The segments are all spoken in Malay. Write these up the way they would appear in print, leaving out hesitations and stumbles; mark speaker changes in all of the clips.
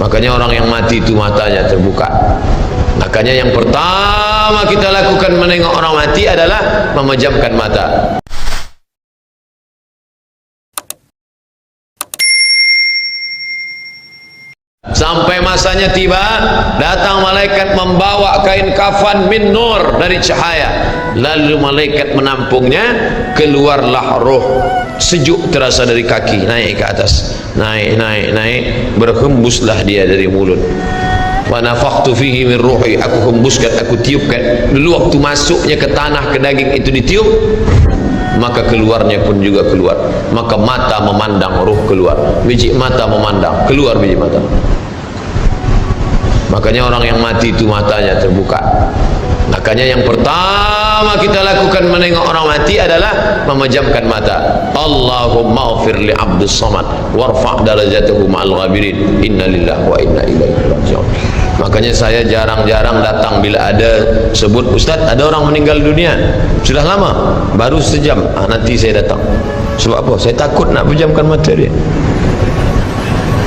Speaker 1: Makanya orang yang mati itu matanya terbuka. Makanya yang pertama kita lakukan menengok orang mati adalah memejamkan mata. Sampai masanya tiba, datang malaikat membawa kain kafan min nur, dari cahaya. Lalu malaikat menampungnya, keluarlah roh. Sejuk terasa dari kaki, naik ke atas, naik, berhembuslah dia dari mulut. Wa nafakhtu fihi min ruhi, aku hembuskan, aku tiupkan. Dulu waktu masuknya ke tanah, ke daging itu ditiup, maka keluarnya pun juga keluar. Maka mata memandang, ruh keluar. Biji mata memandang, keluar biji mata. Makanya orang yang mati itu matanya terbuka. Makanya yang pertama kita lakukan menengok orang mati adalah memejamkan mata. Allahumma ighfir li abdus samad warfa' darajatahu ma'al ghabirin, inna lillahi wa inna ilaihi raji'un. Makanya saya jarang-jarang datang bila ada sebut, Ustaz ada orang meninggal dunia, sudah lama, baru sejam, nanti saya datang. Sebab apa? Saya takut nak pejamkan mata dia.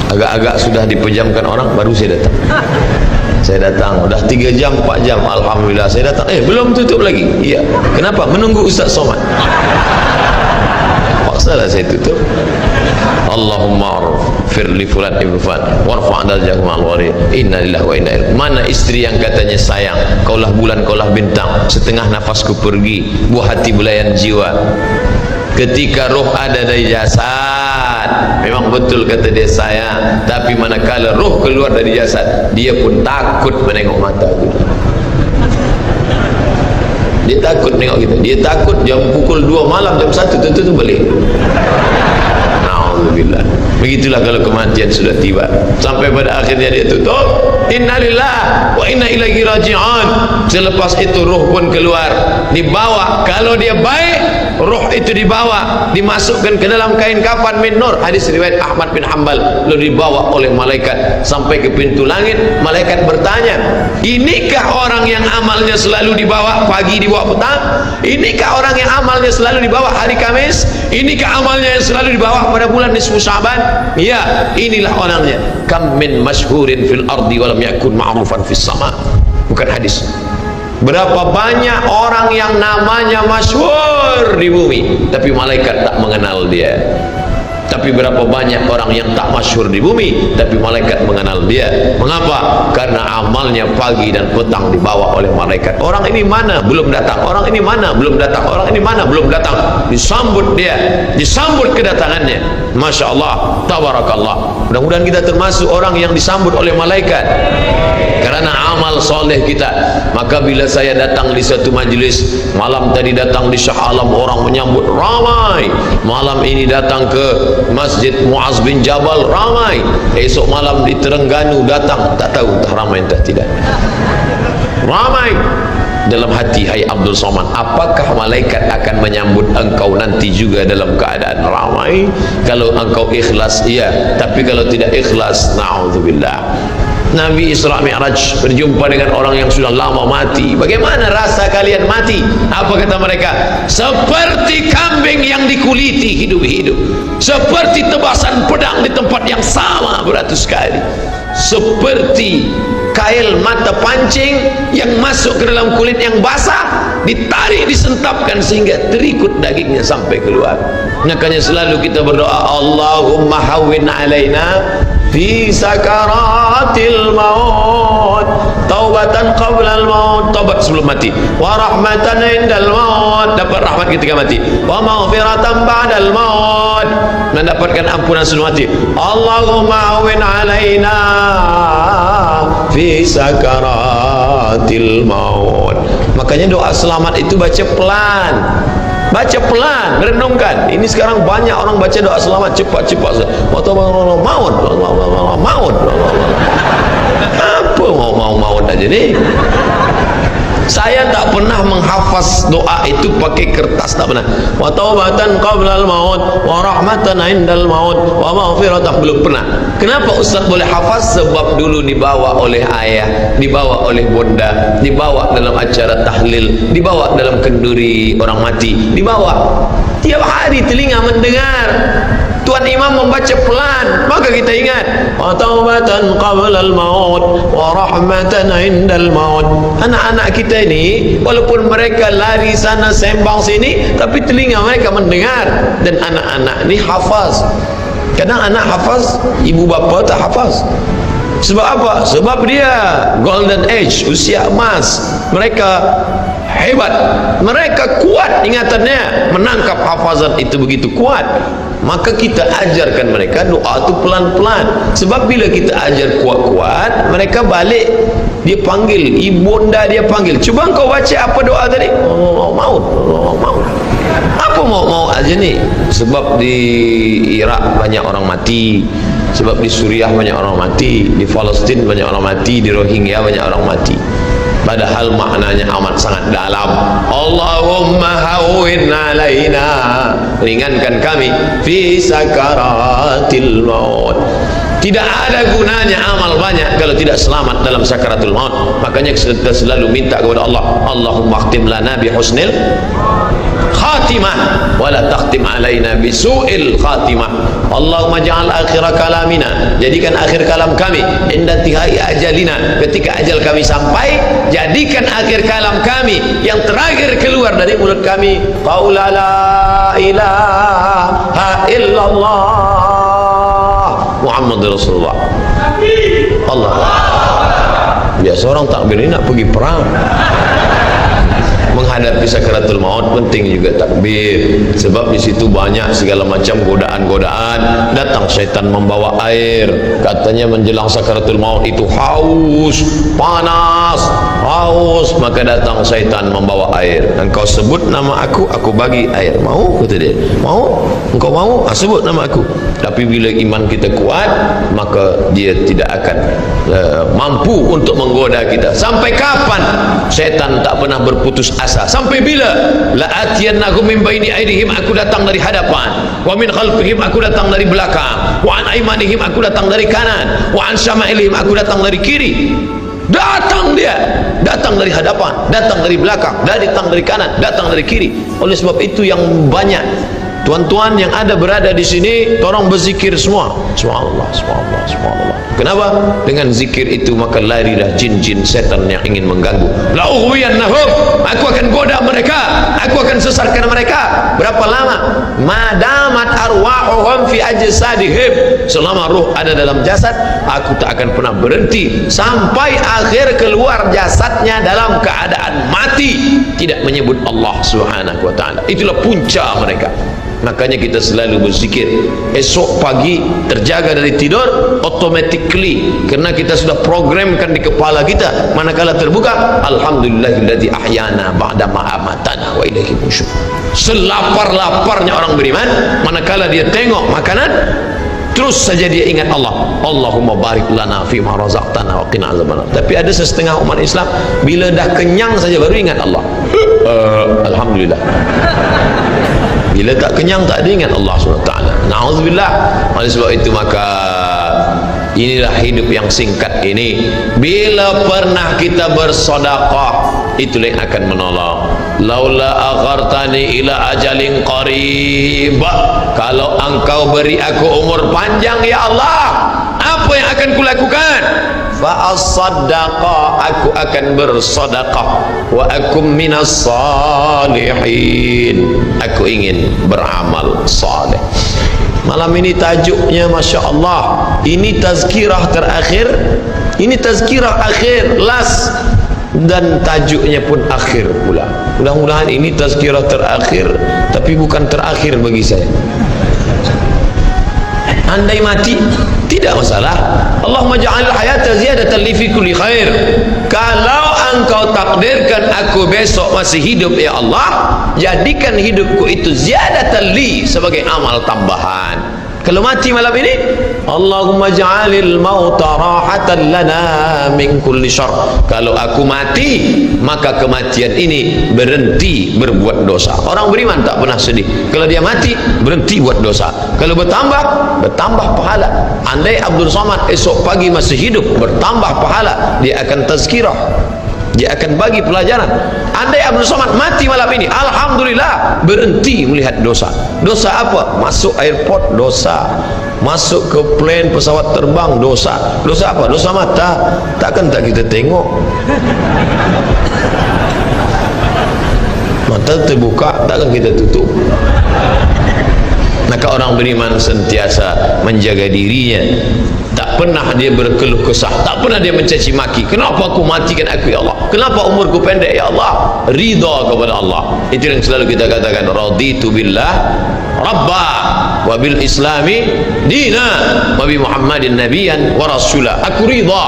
Speaker 1: Agak-agak sudah dipejamkan orang, baru saya datang. Saya datang, udah 3 jam, 4 jam, alhamdulillah saya datang. Belum tutup lagi. Iya. Kenapa? Menunggu Ustaz Somad. Paksalah saya tutup. Allahumma ighfir li fulan ibn fulan warfa' darajatahu ma'al ghabirin, inna lillahi wa inna ilaihi. Mana istri yang katanya sayang, kaulah bulan, kaulah bintang, setengah nafasku pergi, buah hati belayan jiwa. Ketika roh ada dari jasad, memang betul kata dia sayang, tapi manakala roh keluar dari jasad, dia pun takut menengok mata itu. Dia takut menengok kita. Dia takut jam pukul 2 malam, jam 1 tutup balik. Na'udzubillah. Begitulah kalau kematian sudah tiba. Sampai pada akhirnya dia tutup, innalillah wa inna ilaihi raji'un. Selepas itu roh pun keluar, dibawa. Kalau dia baik, roh itu dibawa, dimasukkan ke dalam kain kafan min nur. Hadis riwayat Ahmad bin Hanbal. Lalu dibawa oleh malaikat sampai ke pintu langit. Malaikat bertanya, inikah orang yang amalnya selalu dibawa pagi, dibawa petang? Inikah orang yang amalnya selalu dibawa hari Kamis? Inikah amalnya yang selalu dibawa pada bulan nisfu Sya'ban? Ya, inilah orangnya. Kam min masyhurin fil ardi walam yakun ma'rufan fis sama. Bukan hadis. Berapa banyak orang yang namanya masyhur di bumi, tapi malaikat tak mengenal dia. Tapi berapa banyak orang yang tak masyhur di bumi, tapi malaikat mengenal dia. Mengapa? Karena amalnya pagi dan petang dibawa oleh malaikat. Orang ini mana? Belum datang. Orang ini mana? Belum datang. Orang ini mana? Belum datang. Disambut dia, disambut kedatangannya. Masya Allah, tabarakallah. Mudah-mudahan kita termasuk orang yang disambut oleh malaikat karena amal soleh kita. Maka bila saya datang di satu majlis, malam tadi datang di Shah Alam, orang menyambut ramai. Malam ini datang ke Masjid Muaz bin Jabal, ramai. Esok malam di Terengganu datang, tak tahu entah ramai entah tidak. Ramai. Dalam hati, hai Abdul Somad, apakah malaikat akan menyambut engkau nanti juga dalam keadaan ramai? Kalau engkau ikhlas, iya. Tapi kalau tidak ikhlas, na'udzubillah. Nabi Isra Mi'raj berjumpa dengan orang yang sudah lama mati. Bagaimana rasa kalian mati? Apa kata mereka? Seperti kambing yang dikuliti hidup-hidup, seperti tebasan pedang di tempat yang sama beratus kali, seperti kail mata pancing yang masuk ke dalam kulit yang basah, ditarik, disentapkan sehingga terikut dagingnya sampai keluar. Makanya selalu kita berdoa, Allahumma hawwin alaina fi sakaratil maut, taubatan qabla al maut, taubat sebelum mati, wa rahmatan indal maut, dapat rahmat ketika mati, wa maghfiratan ba'dal maut, mendapatkan ampunan sebelum mati. Allahumma hawwin alaina fi sakaratil maut. Makanya doa selamat itu baca pelan, baca pelan, merenungkan. Ini sekarang banyak orang baca doa selamat cepat-cepat. Maut, maut. Apa mau aja nih? Saya tak pernah menghafaz doa itu pakai kertas, tak pernah. Wa taubatan qablal maut, wa rahmatan indal maut, wa maghfiratan, belum pernah. Kenapa Ustaz boleh hafaz? Sebab dulu dibawa oleh ayah, dibawa oleh bunda, dibawa dalam acara tahlil, dibawa dalam kenduri orang mati, dibawa. Tiap hari telinga mendengar. Tu tuan imam membaca pelan, maka kita ingat taubatan qabla al-maut wa rahmatan indal maut. Anak-anak kita ini walaupun mereka lari sana sembang sini, tapi telinga mereka mendengar. Dan anak-anak ini hafaz. Kadang anak hafaz, ibu bapa tak hafaz. Sebab apa? Sebab dia golden age, usia emas. Mereka hebat, mereka kuat ingatannya, menangkap hafazan itu begitu kuat. Maka kita ajarkan mereka doa itu pelan-pelan. Sebab bila kita ajar kuat-kuat, mereka balik, dia panggil, ibunda dia panggil, cuba kau baca apa doa tadi? Maut. Apa mau aja ni? Sebab di Iraq banyak orang mati, sebab di Suriah banyak orang mati, di Palestin banyak orang mati, di Rohingya banyak orang mati. Padahal maknanya amat sangat dalam. Allahumma hawwin alaina, ringankan kami fi sakaratil maut. Tidak ada gunanya amal banyak kalau tidak selamat dalam sakaratul maut. Makanya kita selalu minta kepada Allah, Allahumma khtim lana bi husnil khatimah wa la takhtim alaina bi su'il khatimah. Allahumma ja'al akhir kalamina, jadikan akhir kalam kami inda tihai ajalina, ketika ajal kami sampai, jadikan akhir kalam kami yang terakhir keluar dari mulut kami qaula la ilaha illallah Muhammad Rasulullah. Allah. Biasa orang takbir ini nak pergi perang, menghadapi sakaratul maut penting juga takbir. Sebab di situ banyak segala macam godaan-godaan. Datang syaitan membawa air, katanya menjelang sakaratul maut itu haus, panas, haus, maka datang syaitan membawa air. Engkau sebut nama aku bagi air. Mau? Kata dia. Mau? Engkau mau? Sebut nama aku. Tapi bila iman kita kuat, maka dia tidak akan mampu untuk menggoda kita. Sampai kapan syaitan tak pernah berputus asa? Sampai bila? La atiyannahum min baini aydihim, aku datang dari hadapan, wa min khalfihim, aku datang dari belakang, wa an aymanihim, aku datang dari kanan, wa an syama'ilihim, aku datang dari kiri. Datang dia, datang dari hadapan, datang dari belakang, datang dari kanan, datang dari kiri. Oleh sebab itu yang banyak tuan-tuan yang ada berada di sini, tolong berzikir semua. Subhanallah, subhanallah, subhanallah. Kenapa? Dengan zikir itu maka larilah jin-jin setan yang ingin mengganggu. La ughwiyannahum, aku akan goda mereka, aku akan sesatkan mereka. Berapa lama? Madamat arwahuhum fi ajsadihim, selama ruh ada dalam jasad, aku tak akan pernah berhenti sampai akhir keluar jasadnya dalam keadaan mati, tidak menyebut Allah Subhanahu wa taala. Itulah punca mereka. Makanya kita selalu berzikir. Esok pagi terjaga dari tidur automatically, karena kita sudah programkan di kepala kita, manakala terbuka, alhamdulillahilladzi ahyana ba'da ma amatana wa ilaihi nusyur. Selapar-laparnya orang beriman, manakala dia tengok makanan, terus saja dia ingat Allah. Allahumma barik lana fi ma razaqtana wa qina azabannar. Tapi ada setengah umat Islam, bila dah kenyang saja baru ingat Allah. Alhamdulillah. Bila tak kenyang tak ada ingat Allah SWT. Na'udzubillah. Oleh sebab itu maka inilah hidup yang singkat ini. Bila pernah kita bersedekah, itulah yang akan menolong. Laula aghartani ila ajalin qarib, kalau engkau beri aku umur panjang ya Allah, apa yang akan kulakukan? Fa as-saddaqa, aku akan bersedekah, wa akum minas salihin, aku ingin beramal saleh. Malam ini tajuknya Masya Allah, ini tazkirah terakhir, ini tazkirah akhir, last, dan tajuknya pun akhir pula. Mudah-mudahan ini tazkirah terakhir, tapi bukan terakhir bagi saya. Andai mati tidak masalah. Allahumma ja'al hayata ziyadatan li fi kulli khair. Kalau engkau takdirkan aku besok masih hidup ya Allah, jadikan hidupku itu ziyadatan li, sebagai amal tambahan. Kalau mati malam ini, Allahumma ja'alil mauta rahatan lana min kulli syarr. Kalau aku mati, maka kematian ini berhenti berbuat dosa. Orang beriman tak pernah sedih. Kalau dia mati, berhenti buat dosa. Kalau bertambah, bertambah pahala. Andai Abdul Somad esok pagi masih hidup, bertambah pahala. Dia akan tazkirah. dia akan bagi pelajaran. Andai Abdul Somad mati malam ini, alhamdulillah, berhenti melihat dosa. Dosa apa? Masuk airport, dosa. Masuk ke plane pesawat terbang, dosa. Dosa apa? Dosa mata. Takkan tak kita tengok. Mata terbuka, takkan kita tutup. Maka orang beriman sentiasa menjaga dirinya, tak pernah dia berkeluh kesah, tak pernah dia mencaci maki. Kenapa aku matikan aku ya Allah, kenapa umurku pendek ya Allah? Ridha kepada Allah. Itu yang selalu kita katakan, raditu billah rabba wa bil islami dina wa bi muhammadin nabiyan wa rasula. Aku ridha.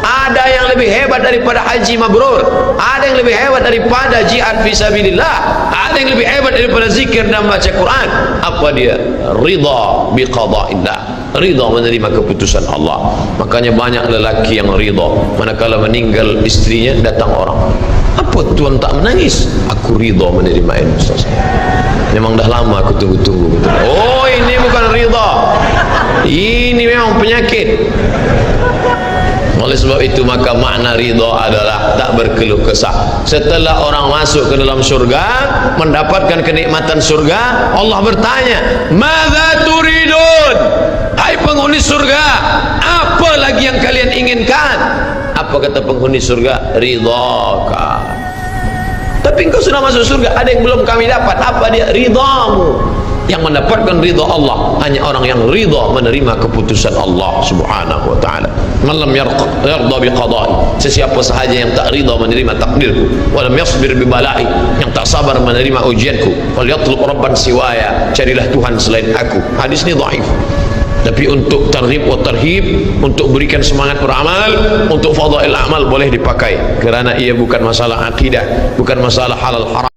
Speaker 1: Ada yang lebih hebat daripada haji mabrur, ada yang lebih hebat daripada jihad fisabilillah, ada yang lebih hebat daripada zikir dan baca Quran. Apa dia? Ridha bi qada'illah, ridha menerima keputusan Allah. Makanya banyak lelaki yang ridha manakala meninggal istrinya, datang orang, apa tuan tak menangis? Aku ridha menerima ini Ustaz, memang dah lama aku tunggu-tunggu. Oh, ini bukan ridha, ini memang penyakit. Oleh sebab itu maka makna ridha adalah tak berkeluh kesah. Setelah orang masuk ke dalam surga, mendapatkan kenikmatan surga, Allah bertanya, "Madza turidun?" Hai penghuni surga, apa lagi yang kalian inginkan? Apa kata penghuni surga? Ridhaka. Tapi engkau sudah masuk surga, ada yang belum kami dapat. Apa dia? Ridhamu. Yang mendapatkan ridha Allah hanya orang yang ridha menerima keputusan Allah subhanahu wa ta'ala. Man lam yarda bi qada'i, sesiapa sahaja yang tak ridha menerima takdirku, wa lam yasbir bi bala'i, yang tak sabar menerima ujianku, wal yatlub rabban siwaya, carilah Tuhan selain aku. Hadis ini dhaif. Tapi untuk targhib wa tarhib, untuk berikan semangat beramal, untuk fadail amal boleh dipakai, kerana ia bukan masalah akidah, bukan masalah halal haram.